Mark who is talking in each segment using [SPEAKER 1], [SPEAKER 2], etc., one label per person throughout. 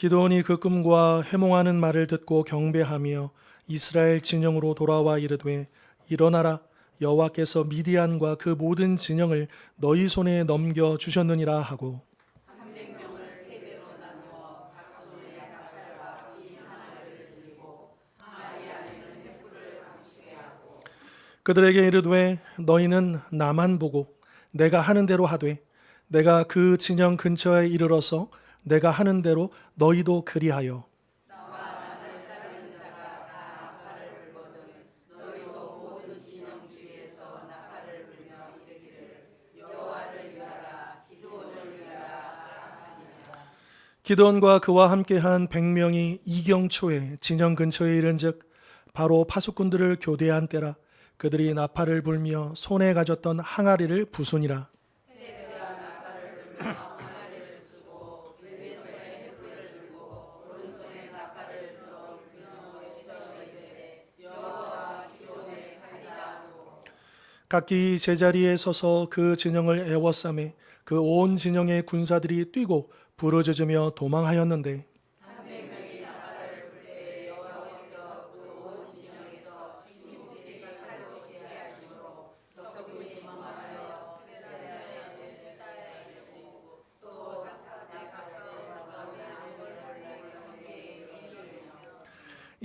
[SPEAKER 1] 기드온이 그 꿈과 해몽하는 말을 듣고 경배하며 이스라엘 진영으로 돌아와 이르되 일어나라 여호와께서 미디안과 그 모든 진영을 너희 손에 넘겨 주셨느니라 하고 그들에게 이르되 너희는 나만 보고 내가 하는 대로 하되 내가 그 진영 근처에 이르러서 내가 하는 대로 너희도 그리하여 기드온과 그와 함께한 100명이 이경초에 진영 근처에 이른즉 바로 파수꾼들을 교대한 때라. 그들이 나팔을 불며 손에 가졌던 항아리를 부수니라. 각기 제자리에 서서 그 진영을 에워싸매 그 온 진영의 군사들이 뛰고 부르짖으며 도망하였는데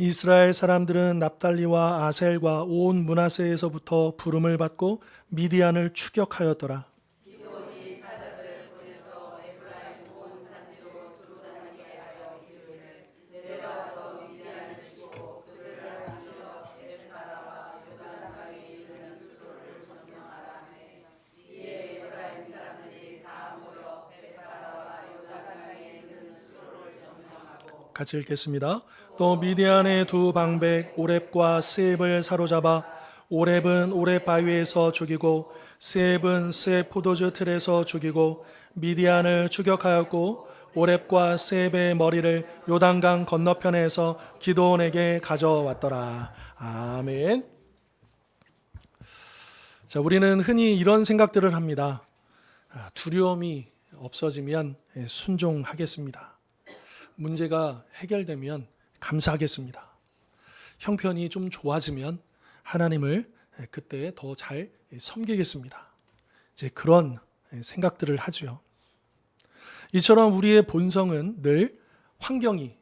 [SPEAKER 1] 이스라엘 사람들은 납달리와 아셀과 온 므낫세에서부터 부름을 받고 미디안을 추격하였더라. 같이 읽겠습니다. 또 미디안의 두 방백 오렙과 스앱을 사로잡아 오렙은 오렙 바위에서 죽이고 스앱은 스앱 포도주 틀에서 죽이고 미디안을 추격하였고 오렙과 스앱의 머리를 요단강 건너편에서 기드온에게 가져왔더라. 아멘. 자, 우리는 흔히 이런 생각들을 합니다. 두려움이 없어지면 순종하겠습니다. 문제가 해결되면 감사하겠습니다. 형편이 좀 좋아지면 하나님을 그때 더 잘 섬기겠습니다. 이제 그런 생각들을 하죠. 이처럼 우리의 본성은 늘 환경이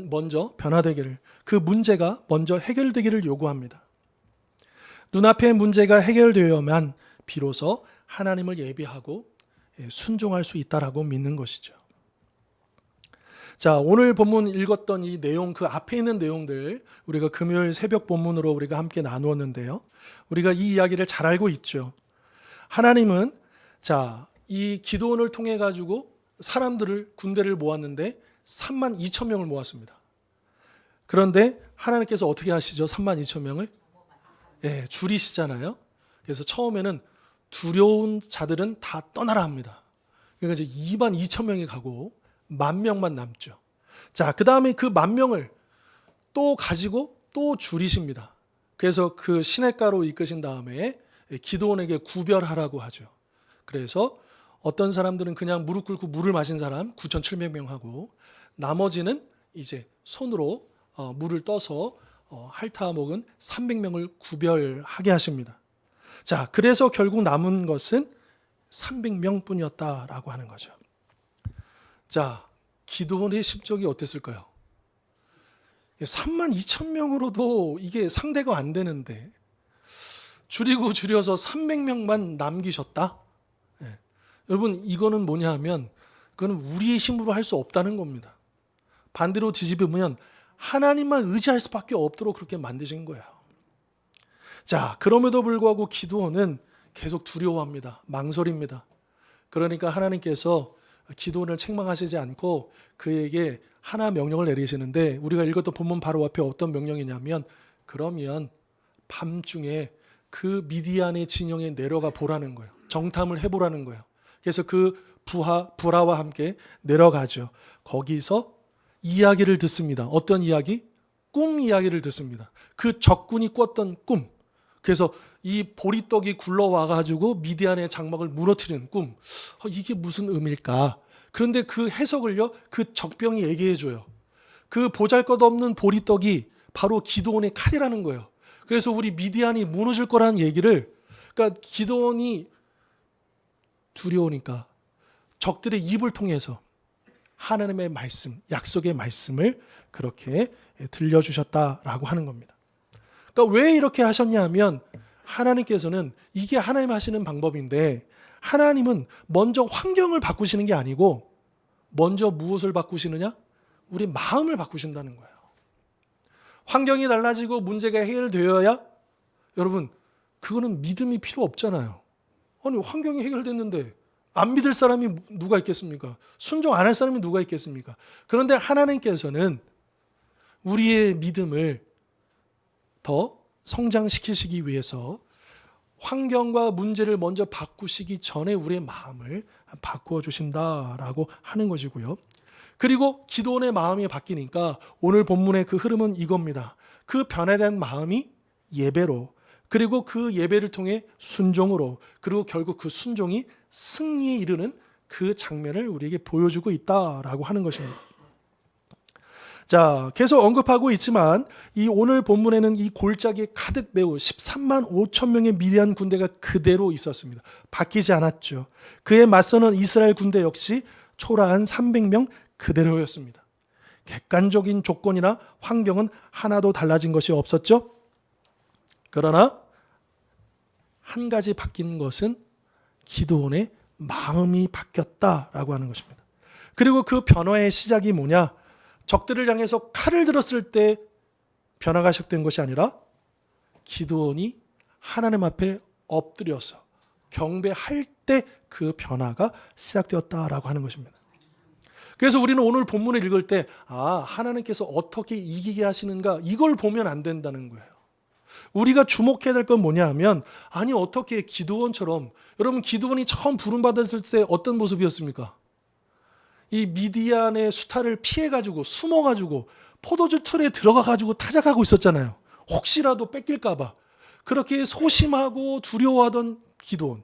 [SPEAKER 1] 먼저 변화되기를, 그 문제가 먼저 해결되기를 요구합니다. 눈앞의 문제가 해결되어야만 비로소 하나님을 예비하고 순종할 수 있다라고 믿는 것이죠. 자, 오늘 본문 읽었던 이 내용, 그 앞에 있는 내용들 우리가 금요일 새벽 본문으로 우리가 함께 나누었는데요. 우리가 이 이야기를 잘 알고 있죠. 하나님은 자, 이 기드온을 통해 가지고 사람들을 군대를 모았는데 3만 2천 명을 모았습니다. 그런데 하나님께서 어떻게 하시죠? 3만 2천 명을 줄이시잖아요. 그래서 처음에는 두려운 자들은 다 떠나라 합니다. 그러니까 이제 2만 2천 명이 가고 10,000명만 남죠. 자, 그 다음에 그 10,000명을 또 가지고 또 줄이십니다. 그래서 그 시냇가로 이끄신 다음에 기드온에게 구별하라고 하죠. 그래서 어떤 사람들은 그냥 무릎 꿇고 물을 마신 사람 9,700명 하고 나머지는 이제 손으로 물을 떠서 핥아 먹은 300명을 구별하게 하십니다. 자, 그래서 결국 남은 것은 300명 뿐이었다라고 하는 거죠. 자, 기드온의 심정이 어땠을까요? 3만 2천 명으로도 이게 상대가 안 되는데 줄이고 줄여서 300명만 남기셨다? 여러분, 이거는 뭐냐 하면 그건 우리의 힘으로 할 수 없다는 겁니다. 반대로 뒤집으면 하나님만 의지할 수밖에 없도록 그렇게 만드신 거예요. 자, 그럼에도 불구하고 기드온은 계속 두려워합니다. 망설입니다. 그러니까 하나님께서 기드온을 책망하시지 않고 그에게 하나 명령을 내리시는데 우리가 읽었던 본문 바로 앞에 어떤 명령이냐면 그러면 밤중에 그 미디안의 진영에 내려가 보라는 거예요. 정탐을 해보라는 거예요. 그래서 그 부하와 함께 내려가죠. 거기서 이야기를 듣습니다. 어떤 이야기? 꿈 이야기를 듣습니다. 그 적군이 꿨던 꿈. 그래서 이 보리떡이 굴러와가지고 미디안의 장막을 무너뜨리는 꿈. 이게 무슨 의미일까? 그런데 그 해석을요, 그 적병이 얘기해 줘요. 그 보잘것없는 보리떡이 바로 기드온의 칼이라는 거예요. 그래서 우리 미디안이 무너질 거라는 얘기를, 그러니까 기드온이 두려우니까 적들의 입을 통해서 하나님의 말씀, 약속의 말씀을 그렇게 들려주셨다라고 하는 겁니다. 그러니까 왜 이렇게 하셨냐 하면 하나님께서는 이게 하나님 하시는 방법인데, 하나님은 먼저 환경을 바꾸시는 게 아니고 먼저 무엇을 바꾸시느냐? 우리 마음을 바꾸신다는 거예요. 환경이 달라지고 문제가 해결되어야, 여러분, 그거는 믿음이 필요 없잖아요. 아니, 환경이 해결됐는데 안 믿을 사람이 누가 있겠습니까? 순종 안 할 사람이 누가 있겠습니까? 그런데 하나님께서는 우리의 믿음을 더 성장시키시기 위해서 환경과 문제를 먼저 바꾸시기 전에 우리의 마음을 바꾸어 주신다라고 하는 것이고요. 그리고 기드온의 마음이 바뀌니까 오늘 본문의 그 흐름은 이겁니다. 그 변화된 마음이 예배로, 그리고 그 예배를 통해 순종으로, 그리고 결국 그 순종이 승리에 이르는 그 장면을 우리에게 보여주고 있다라고 하는 것입니다. 자, 계속 언급하고 있지만 이 오늘 본문에는 이 골짜기에 가득 메우 13만 5천 명의 미디안 군대가 그대로 있었습니다. 바뀌지 않았죠. 그에 맞서는 이스라엘 군대 역시 초라한 300명 그대로였습니다. 객관적인 조건이나 환경은 하나도 달라진 것이 없었죠. 그러나 한 가지 바뀐 것은 기드온의 마음이 바뀌었다라고 하는 것입니다. 그리고 그 변화의 시작이 뭐냐? 적들을 향해서 칼을 들었을 때 변화가 시작된 것이 아니라 기드온이 하나님 앞에 엎드려서 경배할 때 그 변화가 시작되었다라고 하는 것입니다. 그래서 우리는 오늘 본문을 읽을 때 하나님께서 어떻게 이기게 하시는가, 이걸 보면 안 된다는 거예요. 우리가 주목해야 될 건 뭐냐 하면, 아니 어떻게 기드온처럼, 여러분 기드온이 처음 부름받았을 때 어떤 모습이었습니까? 이 미디안의 수탈을 피해가지고 숨어가지고 포도주 틀에 들어가가지고 타작하고 있었잖아요. 혹시라도 뺏길까 봐. 그렇게 소심하고 두려워하던 기드온.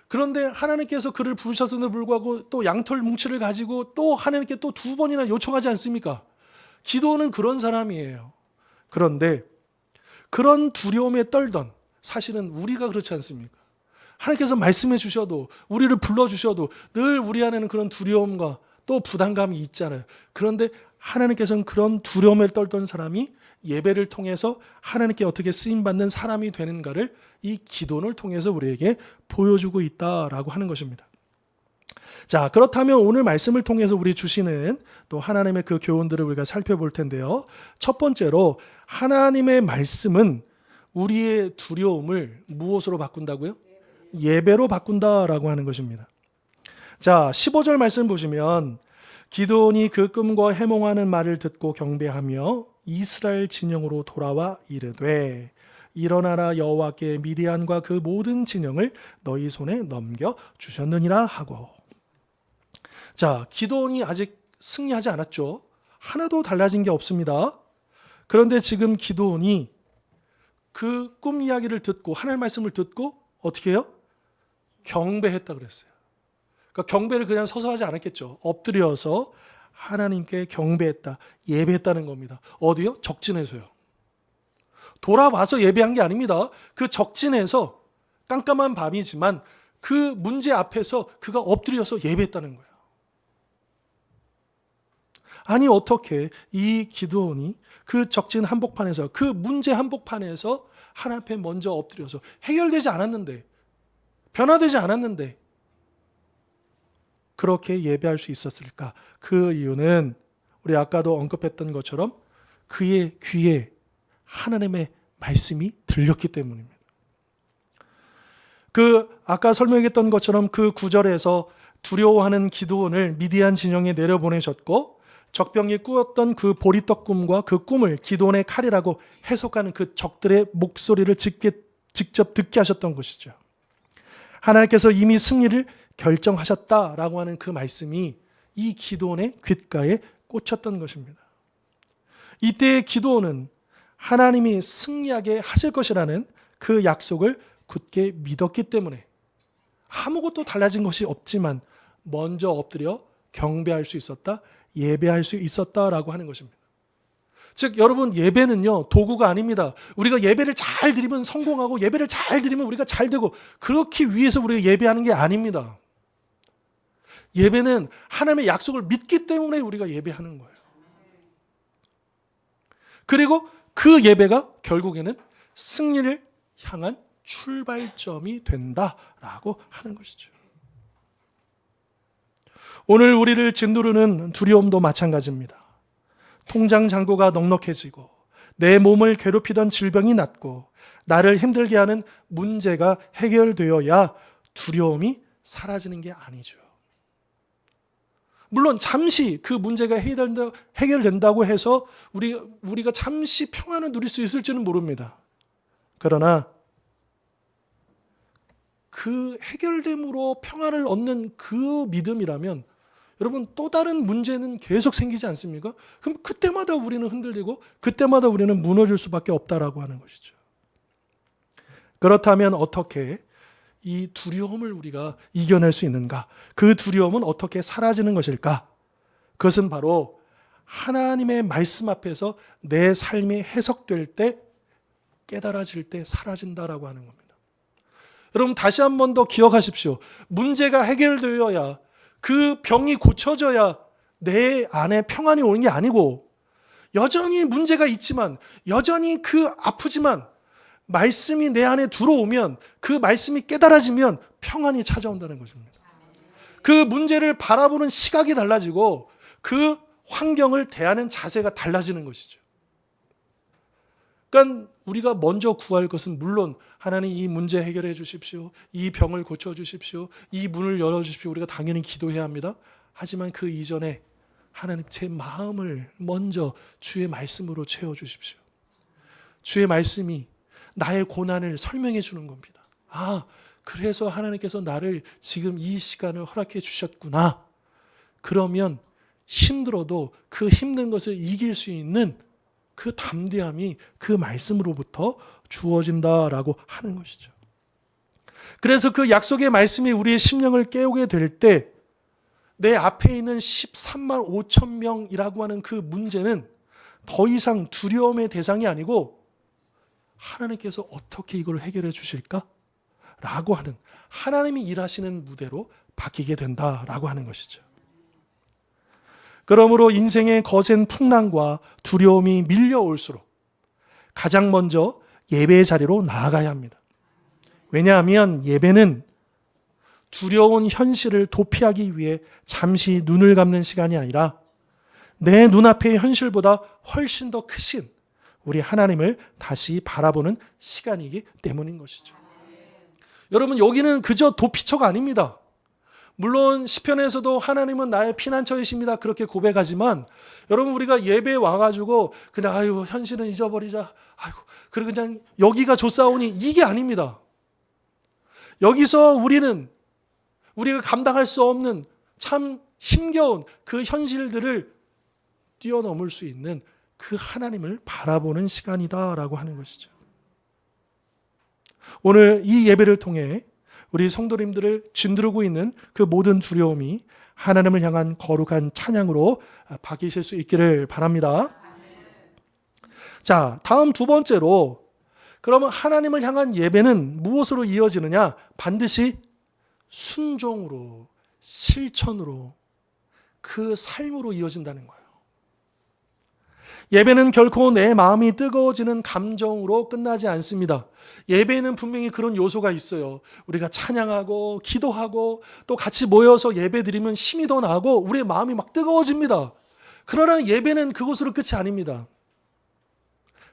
[SPEAKER 1] 그런데 하나님께서 그를 부르셨음에도 불구하고 또 양털 뭉치를 가지고 또 하나님께 또 2번이나 요청하지 않습니까? 기드온은 그런 사람이에요. 그런데 그런 두려움에 떨던, 사실은 우리가 그렇지 않습니까? 하나님께서 말씀해 주셔도, 우리를 불러주셔도 늘 우리 안에는 그런 두려움과 또 부담감이 있잖아요. 그런데 하나님께서는 그런 두려움에 떨던 사람이 예배를 통해서 하나님께 어떻게 쓰임받는 사람이 되는가를 이 기도를 통해서 우리에게 보여주고 있다라고 하는 것입니다. 자, 그렇다면 오늘 말씀을 통해서 우리 주시는 또 하나님의 그 교훈들을 우리가 살펴볼 텐데요. 첫 번째로 하나님의 말씀은 우리의 두려움을 무엇으로 바꾼다고요? 예배로 바꾼다라고 하는 것입니다. 자, 15절 말씀 보시면 기드온이 그 꿈과 해몽하는 말을 듣고 경배하며 이스라엘 진영으로 돌아와 이르되 일어나라, 여호와께 미디안과 그 모든 진영을 너희 손에 넘겨 주셨느니라 하고. 자, 기드온이 아직 승리하지 않았죠. 하나도 달라진 게 없습니다. 그런데 지금 기드온이 그 꿈 이야기를 듣고 하나님 말씀을 듣고 어떻게 해요? 경배했다 그랬어요. 그러니까 경배를 그냥 서서 하지 않았겠죠. 엎드려서 하나님께 경배했다, 예배했다는 겁니다. 어디요? 적진에서요. 돌아와서 예배한 게 아닙니다. 그 적진에서 깜깜한 밤이지만 그 문제 앞에서 그가 엎드려서 예배했다는 거예요. 아니 어떻게 이 기드온이 그 적진 한복판에서, 그 문제 한복판에서 하나님 앞에 먼저 엎드려서, 해결되지 않았는데, 변화되지 않았는데 그렇게 예배할 수 있었을까? 그 이유는 우리 아까도 언급했던 것처럼 그의 귀에 하나님의 말씀이 들렸기 때문입니다. 그 아까 설명했던 것처럼 그 9절에서 두려워하는 기드온을 미디안 진영에 내려보내셨고, 적병이 꾸었던 그 보리떡 꿈과 그 꿈을 기드온의 칼이라고 해석하는 그 적들의 목소리를 직접 듣게 하셨던 것이죠. 하나님께서 이미 승리를 결정하셨다라고 하는 그 말씀이 이 기드온의 귓가에 꽂혔던 것입니다. 이때의 기드온은 하나님이 승리하게 하실 것이라는 그 약속을 굳게 믿었기 때문에 아무것도 달라진 것이 없지만 먼저 엎드려 경배할 수 있었다, 예배할 수 있었다라고 하는 것입니다. 즉 여러분, 예배는요 도구가 아닙니다. 우리가 예배를 잘 드리면 성공하고 예배를 잘 드리면 우리가 잘 되고 그렇기 위해서 우리가 예배하는 게 아닙니다. 예배는 하나님의 약속을 믿기 때문에 우리가 예배하는 거예요. 그리고 그 예배가 결국에는 승리를 향한 출발점이 된다라고 하는 것이죠. 오늘 우리를 짓누르는 두려움도 마찬가지입니다. 통장 잔고가 넉넉해지고 내 몸을 괴롭히던 질병이 낫고 나를 힘들게 하는 문제가 해결되어야 두려움이 사라지는 게 아니죠. 물론 잠시 그 문제가 해결된다고 해서 우리가 잠시 평안을 누릴 수 있을지는 모릅니다. 그러나 그 해결됨으로 평안을 얻는 그 믿음이라면 여러분 또 다른 문제는 계속 생기지 않습니까? 그럼 그때마다 우리는 흔들리고 그때마다 우리는 무너질 수밖에 없다라고 하는 것이죠. 그렇다면 어떻게 이 두려움을 우리가 이겨낼 수 있는가? 그 두려움은 어떻게 사라지는 것일까? 그것은 바로 하나님의 말씀 앞에서 내 삶이 해석될 때, 깨달아질 때 사라진다라고 하는 겁니다. 여러분 다시 한 번 더 기억하십시오. 문제가 해결되어야, 그 병이 고쳐져야 내 안에 평안이 오는 게 아니고, 여전히 문제가 있지만, 여전히 아프지만 말씀이 내 안에 들어오면, 그 말씀이 깨달아지면 평안이 찾아온다는 것입니다. 그 문제를 바라보는 시각이 달라지고 그 환경을 대하는 자세가 달라지는 것이죠. 그러니까 우리가 먼저 구할 것은 물론 하나님 이 문제 해결해 주십시오, 이 병을 고쳐 주십시오, 이 문을 열어 주십시오, 우리가 당연히 기도해야 합니다. 하지만 그 이전에 하나님 제 마음을 먼저 주의 말씀으로 채워 주십시오. 주의 말씀이 나의 고난을 설명해 주는 겁니다. 아, 그래서 하나님께서 나를 지금 이 시간을 허락해 주셨구나. 그러면 힘들어도 그 힘든 것을 이길 수 있는 그 담대함이 그 말씀으로부터 주어진다라고 하는 것이죠. 그래서 그 약속의 말씀이 우리의 심령을 깨우게 될 때 내 앞에 있는 13만 5천 명이라고 하는 그 문제는 더 이상 두려움의 대상이 아니고 하나님께서 어떻게 이걸 해결해 주실까? 라고 하는, 하나님이 일하시는 무대로 바뀌게 된다라고 하는 것이죠. 그러므로 인생의 거센 풍랑과 두려움이 밀려올수록 가장 먼저 예배의 자리로 나아가야 합니다. 왜냐하면 예배는 두려운 현실을 도피하기 위해 잠시 눈을 감는 시간이 아니라 내 눈앞의 현실보다 훨씬 더 크신 우리 하나님을 다시 바라보는 시간이기 때문인 것이죠. 여러분, 여기는 그저 도피처가 아닙니다. 물론 시편에서도 하나님은 나의 피난처이십니다 그렇게 고백하지만, 여러분 우리가 예배에 와가지고 그냥 아유 현실은 잊어버리자, 아이고 그리고 그냥 여기가 좋사오니, 이게 아닙니다. 여기서 우리가 감당할 수 없는 참 힘겨운 그 현실들을 뛰어넘을 수 있는 그 하나님을 바라보는 시간이다라고 하는 것이죠. 오늘 이 예배를 통해 우리 성도님들을 짓누르고 있는 그 모든 두려움이 하나님을 향한 거룩한 찬양으로 바뀌실 수 있기를 바랍니다. 자, 다음 두 번째로, 그러면 하나님을 향한 예배는 무엇으로 이어지느냐? 반드시 순종으로, 실천으로, 그 삶으로 이어진다는 거예요. 예배는 결코 내 마음이 뜨거워지는 감정으로 끝나지 않습니다. 예배에는 분명히 그런 요소가 있어요. 우리가 찬양하고 기도하고 또 같이 모여서 예배 드리면 힘이 더 나고 우리의 마음이 막 뜨거워집니다. 그러나 예배는 그것으로 끝이 아닙니다.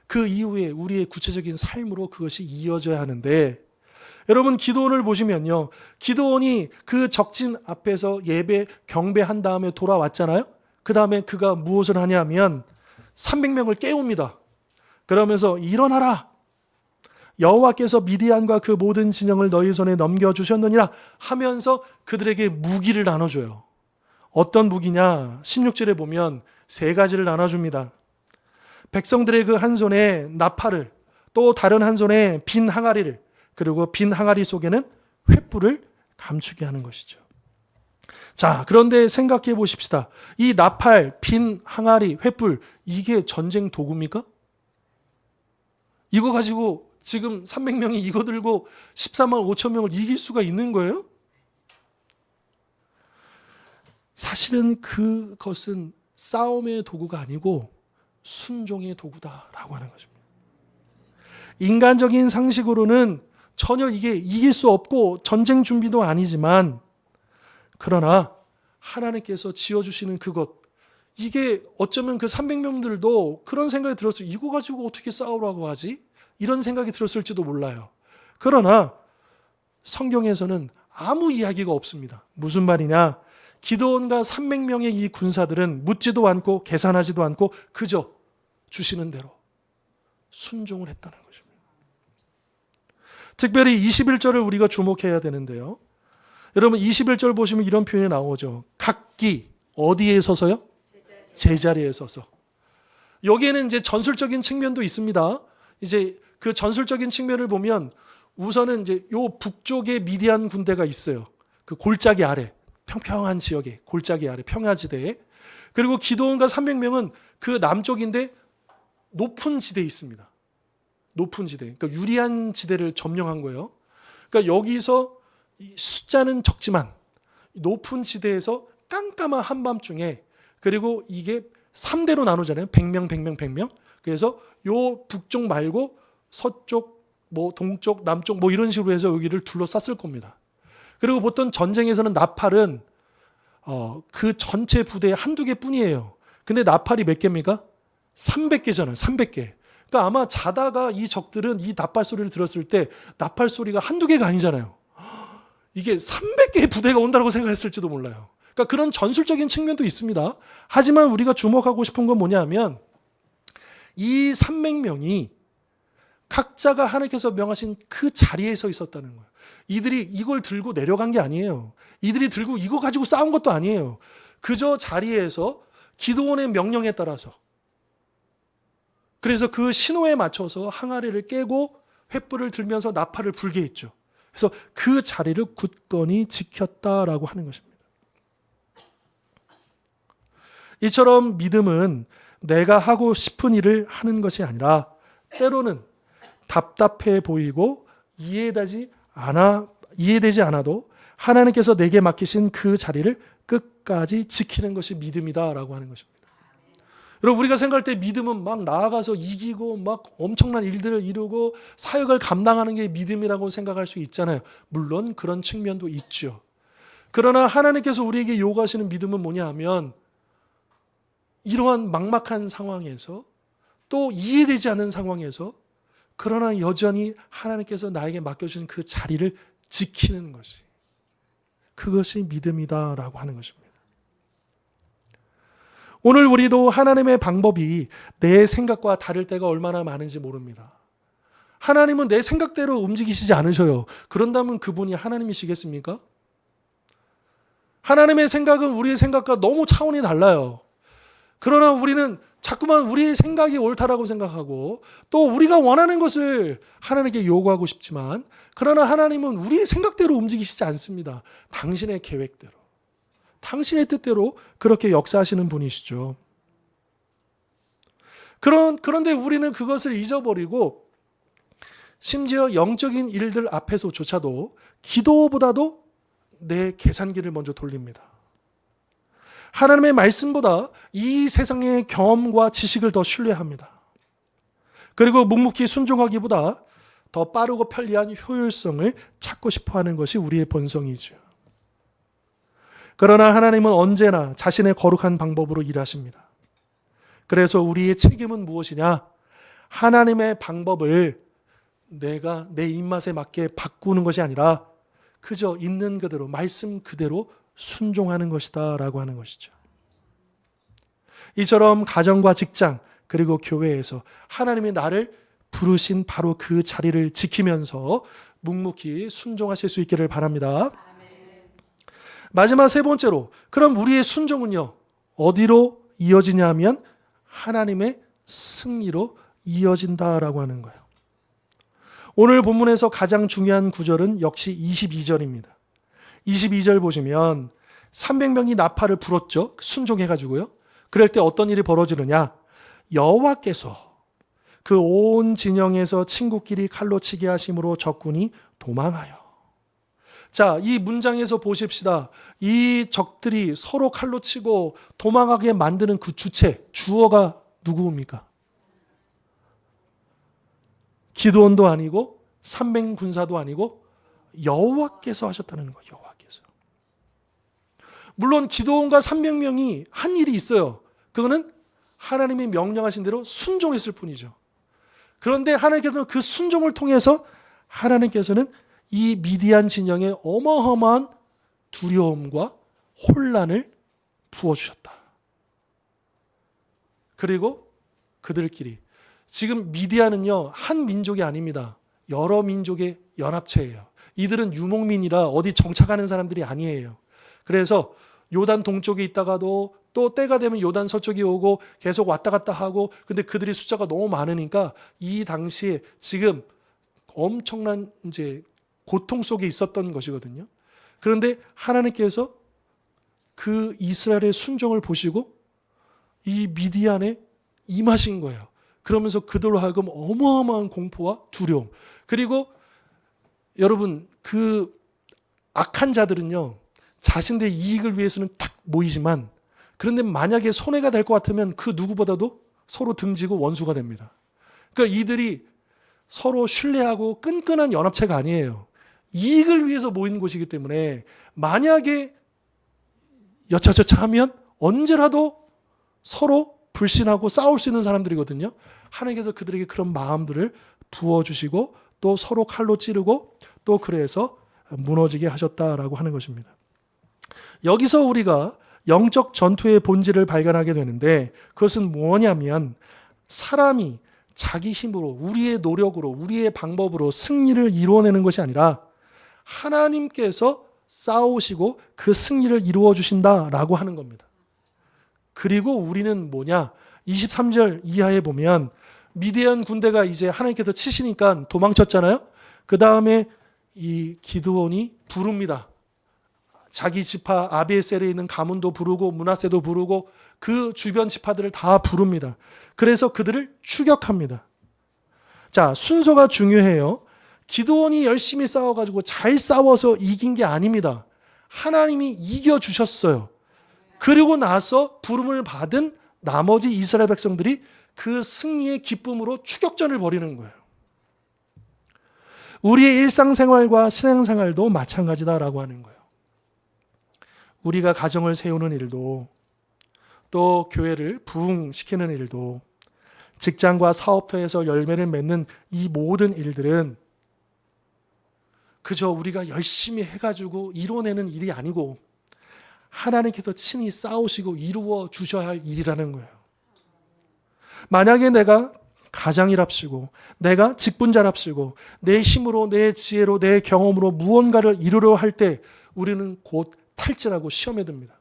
[SPEAKER 1] 그 이후에 우리의 구체적인 삶으로 그것이 이어져야 하는데, 여러분 기드온을 보시면요, 기드온이 그 적진 앞에서 예배 경배한 다음에 돌아왔잖아요. 그 다음에 그가 무엇을 하냐면 300명을 깨웁니다. 그러면서 일어나라, 여호와께서 미디안과 그 모든 진영을 너희 손에 넘겨주셨느니라 하면서 그들에게 무기를 나눠줘요. 어떤 무기냐? 16절에 보면 세 가지를 나눠줍니다. 백성들의 그 한 손에 나팔을, 또 다른 한 손에 빈 항아리를, 그리고 빈 항아리 속에는 횃불을 감추게 하는 것이죠. 자, 그런데 생각해 보십시다. 이 나팔, 빈 항아리, 횃불, 이게 전쟁 도구입니까? 이거 가지고 지금 300명이 이거 들고 14만 5천 명을 이길 수가 있는 거예요? 사실은 그것은 싸움의 도구가 아니고 순종의 도구다라고 하는 것입니다. 인간적인 상식으로는 전혀 이게 이길 수 없고 전쟁 준비도 아니지만, 그러나 하나님께서 지어주시는 그것, 이게 어쩌면 그 300명들도 그런 생각이 들었어요. 이거 가지고 어떻게 싸우라고 하지? 이런 생각이 들었을지도 몰라요. 그러나 성경에서는 아무 이야기가 없습니다. 무슨 말이냐? 기드온과 300명의 이 군사들은 묻지도 않고 계산하지도 않고 그저 주시는 대로 순종을 했다는 것입니다. 특별히 21절을 우리가 주목해야 되는데요. 여러분 21절 보시면 이런 표현이 나오죠. 각기 어디에 서서요? 제자리에 서서. 여기에는 이제 전술적인 측면도 있습니다. 이제 그 전술적인 측면을 보면 우선은 이제 요 북쪽에 미디안 군대가 있어요. 그 골짜기 아래, 평평한 지역에, 골짜기 아래 평야지대에. 그리고 기드온과 300명은 그 남쪽인데 높은 지대에 있습니다. 높은 지대. 그러니까 유리한 지대를 점령한 거예요. 그러니까 여기서 숫자는 적지만 높은 지대에서 깜깜한 한밤중에, 그리고 이게 3대로 나누잖아요. 100명, 100명, 100명. 그래서 요 북쪽 말고 서쪽, 뭐 동쪽, 남쪽 뭐 이런 식으로 해서 여기를 둘러쌌을 겁니다. 그리고 보통 전쟁에서는 나팔은 그 전체 부대에 한두 개뿐이에요. 근데 나팔이 몇 개입니까? 300개잖아요. 300개. 그러니까 아마 자다가 이 적들은 이 나팔 소리를 들었을 때 나팔 소리가 한두 개가 아니잖아요. 이게 300개의 부대가 온다고 생각했을지도 몰라요. 그러니까 그런 전술적인 측면도 있습니다. 하지만 우리가 주목하고 싶은 건 뭐냐면 이 300명이 각자가 하나님께서 명하신 그 자리에 서 있었다는 거예요. 이들이 이걸 들고 내려간 게 아니에요. 이들이 들고 이거 가지고 싸운 것도 아니에요. 그저 자리에서 기드온의 명령에 따라서, 그래서 그 신호에 맞춰서 항아리를 깨고 횃불을 들면서 나팔을 불게 했죠. 그래서 그 자리를 굳건히 지켰다라고 하는 것입니다. 이처럼 믿음은 내가 하고 싶은 일을 하는 것이 아니라 때로는 답답해 보이고 이해되지 않아도 하나님께서 내게 맡기신 그 자리를 끝까지 지키는 것이 믿음이다라고 하는 것입니다. 여러분, 우리가 생각할 때 믿음은 막 나아가서 이기고 막 엄청난 일들을 이루고 사역을 감당하는 게 믿음이라고 생각할 수 있잖아요. 물론 그런 측면도 있죠. 그러나 하나님께서 우리에게 요구하시는 믿음은 뭐냐 하면 이러한 막막한 상황에서, 또 이해되지 않는 상황에서, 그러나 여전히 하나님께서 나에게 맡겨주신 그 자리를 지키는 것이, 그것이 믿음이다라고 하는 것입니다. 오늘 우리도 하나님의 방법이 내 생각과 다를 때가 얼마나 많은지 모릅니다. 하나님은 내 생각대로 움직이시지 않으셔요. 그런다면 그분이 하나님이시겠습니까? 하나님의 생각은 우리의 생각과 너무 차원이 달라요. 그러나 우리는 자꾸만 우리의 생각이 옳다라고 생각하고 또 우리가 원하는 것을 하나님께 요구하고 싶지만, 그러나 하나님은 우리의 생각대로 움직이시지 않습니다. 당신의 계획대로, 당신의 뜻대로 그렇게 역사하시는 분이시죠. 그런데 우리는 그것을 잊어버리고 심지어 영적인 일들 앞에서조차도 기도보다도 내 계산기를 먼저 돌립니다. 하나님의 말씀보다 이 세상의 경험과 지식을 더 신뢰합니다. 그리고 묵묵히 순종하기보다 더 빠르고 편리한 효율성을 찾고 싶어하는 것이 우리의 본성이죠. 그러나 하나님은 언제나 자신의 거룩한 방법으로 일하십니다. 그래서 우리의 책임은 무엇이냐? 하나님의 방법을 내가 내 입맛에 맞게 바꾸는 것이 아니라 그저 있는 그대로, 말씀 그대로 순종하는 것이다 라고 하는 것이죠. 이처럼 가정과 직장 그리고 교회에서 하나님이 나를 부르신 바로 그 자리를 지키면서 묵묵히 순종하실 수 있기를 바랍니다. 마지막 세 번째로, 그럼 우리의 순종은요 어디로 이어지냐 하면 하나님의 승리로 이어진다라고 하는 거예요. 오늘 본문에서 가장 중요한 구절은 역시 22절입니다. 22절 보시면 300명이 나팔을 불었죠. 순종해가지고요. 그럴 때 어떤 일이 벌어지느냐? 여호와께서 그 온 진영에서 친구끼리 칼로 치게 하심으로 적군이 도망하여. 자, 이 문장에서 보십시다. 이 적들이 서로 칼로 치고 도망하게 만드는 그 주어가 누구입니까? 기드온도 아니고 300군사도 아니고 여호와께서 하셨다는 거예요. 여호와께서. 물론 기드온과 300명이 한 일이 있어요. 그거는 하나님이 명령하신 대로 순종했을 뿐이죠. 그런데 하나님께서는 그 순종을 통해서 하나님께서는 이 미디안 진영에 어마어마한 두려움과 혼란을 부어주셨다. 그리고 그들끼리 지금 미디안은요 한 민족이 아닙니다. 여러 민족의 연합체예요. 이들은 유목민이라 어디 정착하는 사람들이 아니에요. 그래서 요단 동쪽에 있다가도 또 때가 되면 요단 서쪽에 오고 계속 왔다 갔다 하고, 근데 그들이 숫자가 너무 많으니까 이 당시에 지금 엄청난 이제 고통 속에 있었던 것이거든요. 그런데 하나님께서 그 이스라엘의 순종을 보시고 이 미디안에 임하신 거예요. 그러면서 그들로 하여금 어마어마한 공포와 두려움. 그리고 여러분, 그 악한 자들은요 자신들의 이익을 위해서는 탁 모이지만, 그런데 만약에 손해가 될 것 같으면 그 누구보다도 서로 등지고 원수가 됩니다. 그러니까 이들이 서로 신뢰하고 끈끈한 연합체가 아니에요. 이익을 위해서 모인 곳이기 때문에 만약에 여차저차 하면 언제라도 서로 불신하고 싸울 수 있는 사람들이거든요. 하나님께서 그들에게 그런 마음들을 부어주시고 또 서로 칼로 찌르고 또 그래서 무너지게 하셨다라고 하는 것입니다. 여기서 우리가 영적 전투의 본질을 발견하게 되는데, 그것은 뭐냐면 사람이 자기 힘으로, 우리의 노력으로, 우리의 방법으로 승리를 이루어내는 것이 아니라 하나님께서 싸우시고 그 승리를 이루어 주신다라고 하는 겁니다. 그리고 우리는 뭐냐? 23절 이하에 보면 미디안 군대가 이제 하나님께서 치시니까 도망쳤잖아요. 그 다음에 이 기드온이 부릅니다. 자기 지파 아비에셀에 있는 가문도 부르고 므낫세도 부르고 그 주변 지파들을 다 부릅니다. 그래서 그들을 추격합니다. 자, 순서가 중요해요. 기드온이 열심히 싸워가지고 잘 싸워서 이긴 게 아닙니다. 하나님이 이겨주셨어요. 그리고 나서 부름을 받은 나머지 이스라엘 백성들이 그 승리의 기쁨으로 추격전을 벌이는 거예요. 우리의 일상생활과 신앙생활도 마찬가지다라고 하는 거예요. 우리가 가정을 세우는 일도, 또 교회를 부흥시키는 일도, 직장과 사업터에서 열매를 맺는 이 모든 일들은 그저 우리가 열심히 해가지고 이뤄내는 일이 아니고 하나님께서 친히 싸우시고 이루어 주셔야 할 일이라는 거예요. 만약에 내가 가장이랍시고 내가 직분자랍시고 내 힘으로 내 지혜로 내 경험으로 무언가를 이루려 할 때 우리는 곧 탈진하고 시험에 듭니다.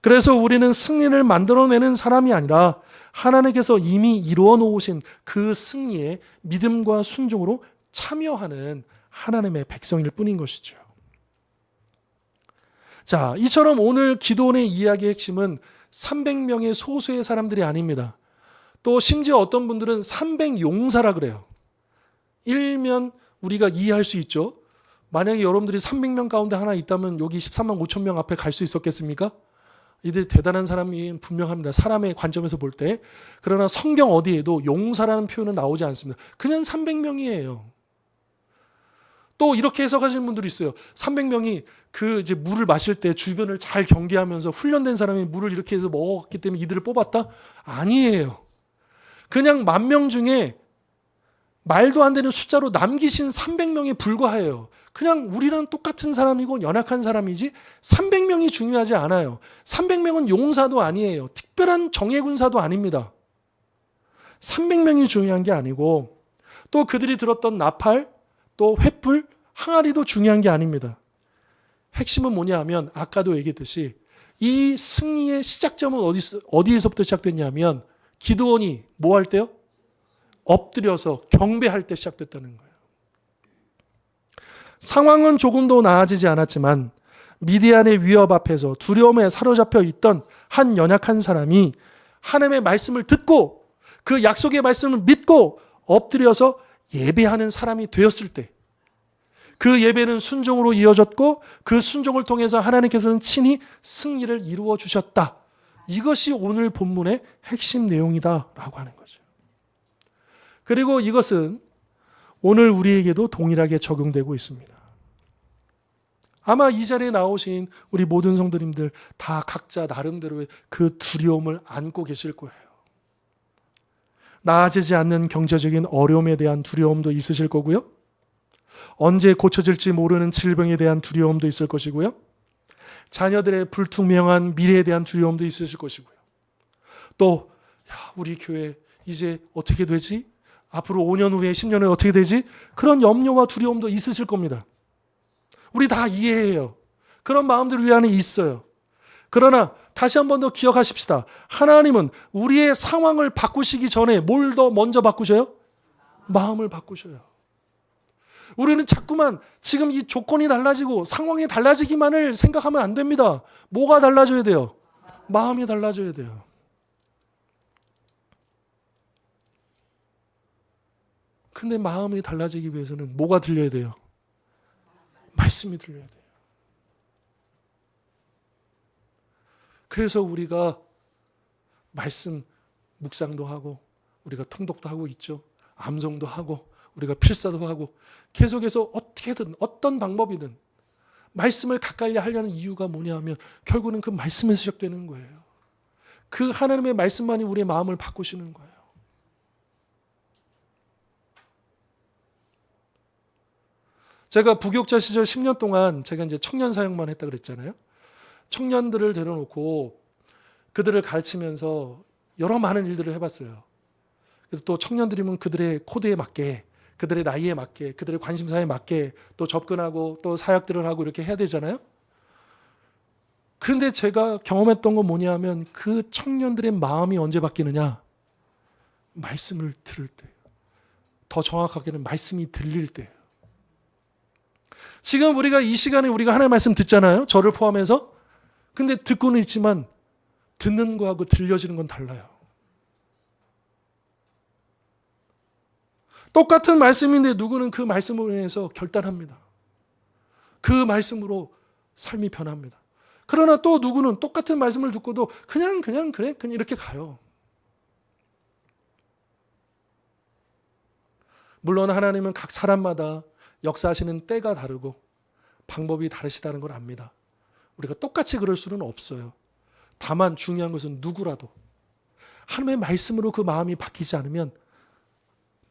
[SPEAKER 1] 그래서 우리는 승리를 만들어내는 사람이 아니라 하나님께서 이미 이루어 놓으신 그 승리에 믿음과 순종으로 참여하는 하나님의 백성일 뿐인 것이죠. 자, 이처럼 오늘 기도원의 이야기의 핵심은 300명의 소수의 사람들이 아닙니다. 또 심지어 어떤 분들은 300용사라 그래요. 일면 우리가 이해할 수 있죠. 만약에 여러분들이 300명 가운데 하나 있다면 여기 13만 5천 명 앞에 갈 수 있었겠습니까? 이들 대단한 사람이 분명합니다. 사람의 관점에서 볼 때. 그러나 성경 어디에도 용사라는 표현은 나오지 않습니다. 그냥 300명이에요. 또 이렇게 해석하시는 분들이 있어요. 300명이 그 이제 물을 마실 때 주변을 잘 경계하면서 훈련된 사람이 물을 이렇게 해서 먹었기 때문에 이들을 뽑았다? 아니에요. 그냥 10,000명 중에 말도 안 되는 숫자로 남기신 300명에 불과해요. 그냥 우리랑 똑같은 사람이고 연약한 사람이지 300명이 중요하지 않아요. 300명은 용사도 아니에요. 특별한 정예군사도 아닙니다. 300명이 중요한 게 아니고 또 그들이 들었던 나팔, 또 횃불, 항아리도 중요한 게 아닙니다. 핵심은 뭐냐 하면 아까도 얘기했듯이 이 승리의 시작점은 어디에서부터 시작됐냐면 기드온이 뭐 할 때요? 엎드려서 경배할 때 시작됐다는 거예요. 상황은 조금도 나아지지 않았지만 미디안의 위협 앞에서 두려움에 사로잡혀 있던 한 연약한 사람이 하나님의 말씀을 듣고 그 약속의 말씀을 믿고 엎드려서 예배하는 사람이 되었을 때 그 예배는 순종으로 이어졌고 그 순종을 통해서 하나님께서는 친히 승리를 이루어 주셨다. 이것이 오늘 본문의 핵심 내용이다라고 하는 거죠. 그리고 이것은 오늘 우리에게도 동일하게 적용되고 있습니다. 아마 이 자리에 나오신 우리 모든 성도님들 다 각자 나름대로의 그 두려움을 안고 계실 거예요. 나아지지 않는 경제적인 어려움에 대한 두려움도 있으실 거고요. 언제 고쳐질지 모르는 질병에 대한 두려움도 있을 것이고요. 자녀들의 불투명한 미래에 대한 두려움도 있으실 것이고요. 또 우리 교회 이제 어떻게 되지? 앞으로 5년 후에 10년 후에 어떻게 되지? 그런 염려와 두려움도 있으실 겁니다. 우리 다 이해해요. 그런 마음들 우리 안에 있어요. 그러나 다시 한 번 더 기억하십시다. 하나님은 우리의 상황을 바꾸시기 전에 뭘 더 먼저 바꾸셔요? 마음을 바꾸셔요. 우리는 자꾸만 지금 이 조건이 달라지고 상황이 달라지기만을 생각하면 안 됩니다. 뭐가 달라져야 돼요? 마음이 달라져야 돼요. 근데 마음이 달라지기 위해서는 뭐가 들려야 돼요? 말씀이 들려야 돼요. 그래서 우리가 말씀 묵상도 하고 우리가 통독도 하고 있죠. 암송도 하고 우리가 필사도 하고 계속해서 어떻게든 어떤 방법이든 말씀을 가까이 하려는 이유가 뭐냐면 결국은 그 말씀에서 시작되는 거예요. 그 하나님의 말씀만이 우리의 마음을 바꾸시는 거예요. 제가 부교육자 시절 10년 동안 제가 이제 청년 사역만 했다 그랬잖아요. 청년들을 데려놓고 그들을 가르치면서 여러 많은 일들을 해봤어요. 그래서 또 청년들이면 그들의 코드에 맞게, 그들의 나이에 맞게, 그들의 관심사에 맞게 또 접근하고 또 사역들을 하고 이렇게 해야 되잖아요. 그런데 제가 경험했던 건 뭐냐면 그 청년들의 마음이 언제 바뀌느냐? 말씀을 들을 때. 더 정확하게는 말씀이 들릴 때. 지금 우리가 이 시간에 우리가 하나님의 말씀 듣잖아요. 저를 포함해서. 근데 듣고는 있지만 듣는 거하고 들려지는 건 달라요. 똑같은 말씀인데 누구는 그 말씀으로 인해서 결단합니다. 그 말씀으로 삶이 변합니다. 그러나 또 누구는 똑같은 말씀을 듣고도 그냥 이렇게 가요. 물론 하나님은 각 사람마다 역사하시는 때가 다르고 방법이 다르시다는 걸 압니다. 우리가 똑같이 그럴 수는 없어요. 다만 중요한 것은 누구라도 하나님의 말씀으로 그 마음이 바뀌지 않으면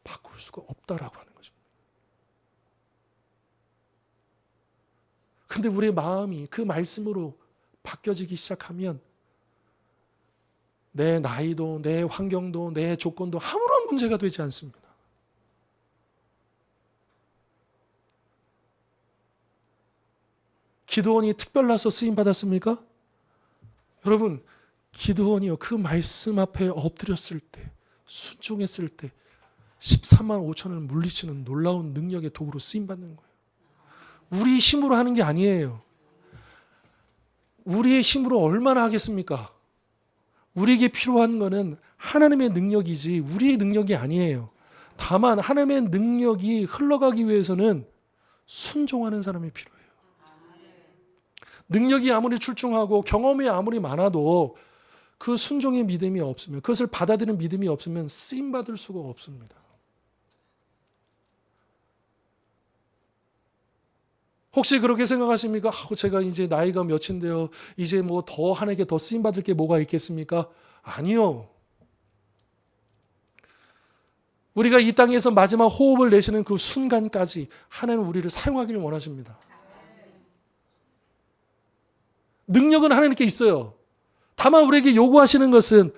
[SPEAKER 1] 바꿀 수가 없다라고 하는 거죠. 근데 우리의 마음이 그 말씀으로 바뀌어지기 시작하면 내 나이도 내 환경도 내 조건도 아무런 문제가 되지 않습니다. 기드온이 특별나서 쓰임 받았습니까? 여러분, 기드온이요 그 말씀 앞에 엎드렸을 때, 순종했을 때 14만 5천을 물리치는 놀라운 능력의 도구로 쓰임 받는 거예요. 우리 힘으로 하는 게 아니에요. 우리의 힘으로 얼마나 하겠습니까? 우리에게 필요한 거는 하나님의 능력이지 우리의 능력이 아니에요. 다만 하나님의 능력이 흘러가기 위해서는 순종하는 사람이 필요해요. 능력이 아무리 출중하고 경험이 아무리 많아도 그 순종의 믿음이 없으면, 그것을 받아들이는 믿음이 없으면 쓰임받을 수가 없습니다. 혹시 그렇게 생각하십니까? 제가 이제 나이가 몇인데요. 이제 뭐 더 하나님께 더 쓰임받을 게 뭐가 있겠습니까? 아니요. 우리가 이 땅에서 마지막 호흡을 내쉬는 그 순간까지 하나님은 우리를 사용하기를 원하십니다. 능력은 하나님께 있어요. 다만 우리에게 요구하시는 것은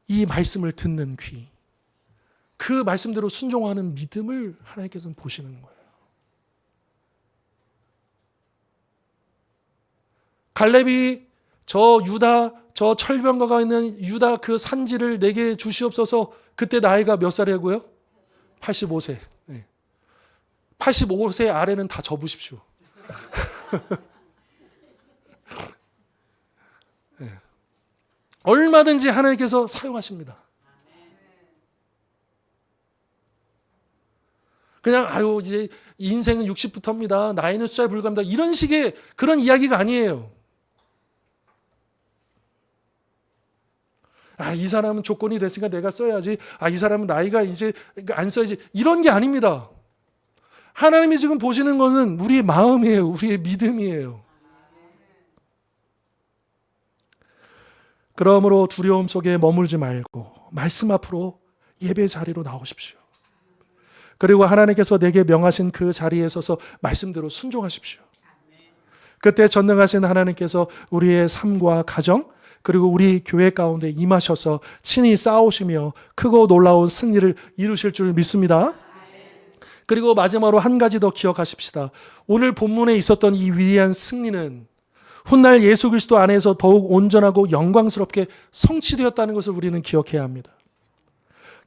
[SPEAKER 1] 이 말씀을 듣는 귀, 그 말씀대로 순종하는 믿음을 하나님께서는 보시는 거예요. 갈렙이 저 유다, 저 철병거가 있는 유다 그 산지를 내게 주시옵소서. 그때 나이가 몇 살이고요? 85세. 85세 아래는 다 접으십시오. 얼마든지 하나님께서 사용하십니다. 그냥 이제 인생은 60부터입니다. 나이는 숫자에 불과합니다. 이런 식의 그런 이야기가 아니에요. 이 사람은 조건이 됐으니까 내가 써야지. 이 사람은 나이가 이제 안 써야지. 이런 게 아닙니다. 하나님이 지금 보시는 것은 우리의 마음이에요. 우리의 믿음이에요. 그러므로 두려움 속에 머물지 말고 말씀 앞으로 예배 자리로 나오십시오. 그리고 하나님께서 내게 명하신 그 자리에 서서 말씀대로 순종하십시오. 그때 전능하신 하나님께서 우리의 삶과 가정 그리고 우리 교회 가운데 임하셔서 친히 싸우시며 크고 놀라운 승리를 이루실 줄 믿습니다. 그리고 마지막으로 한 가지 더 기억하십시다. 오늘 본문에 있었던 이 위대한 승리는 훗날 예수 그리스도 안에서 더욱 온전하고 영광스럽게 성취되었다는 것을 우리는 기억해야 합니다.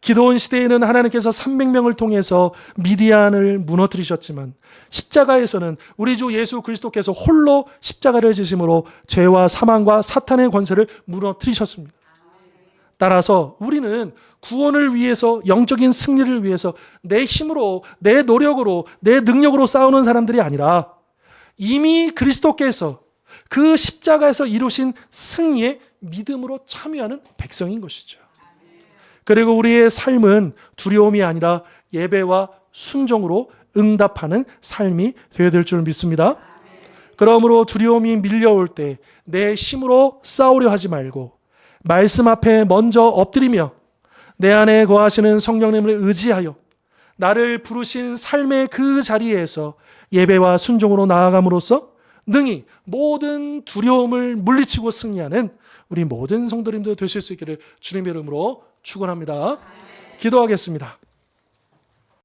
[SPEAKER 1] 기드온 시대에는 하나님께서 300명을 통해서 미디안을 무너뜨리셨지만 십자가에서는 우리 주 예수 그리스도께서 홀로 십자가를 지심으로 죄와 사망과 사탄의 권세를 무너뜨리셨습니다. 따라서 우리는 구원을 위해서, 영적인 승리를 위해서 내 힘으로, 내 노력으로, 내 능력으로 싸우는 사람들이 아니라 이미 그리스도께서 그 십자가에서 이루신 승리에 믿음으로 참여하는 백성인 것이죠. 그리고 우리의 삶은 두려움이 아니라 예배와 순종으로 응답하는 삶이 되어야 될 줄 믿습니다. 그러므로 두려움이 밀려올 때 내 힘으로 싸우려 하지 말고 말씀 앞에 먼저 엎드리며 내 안에 거하시는 성령님을 의지하여 나를 부르신 삶의 그 자리에서 예배와 순종으로 나아감으로써 능히 모든 두려움을 물리치고 승리하는 우리 모든 성도님들 되실 수 있기를 주님의 이름으로 축원합니다. 기도하겠습니다.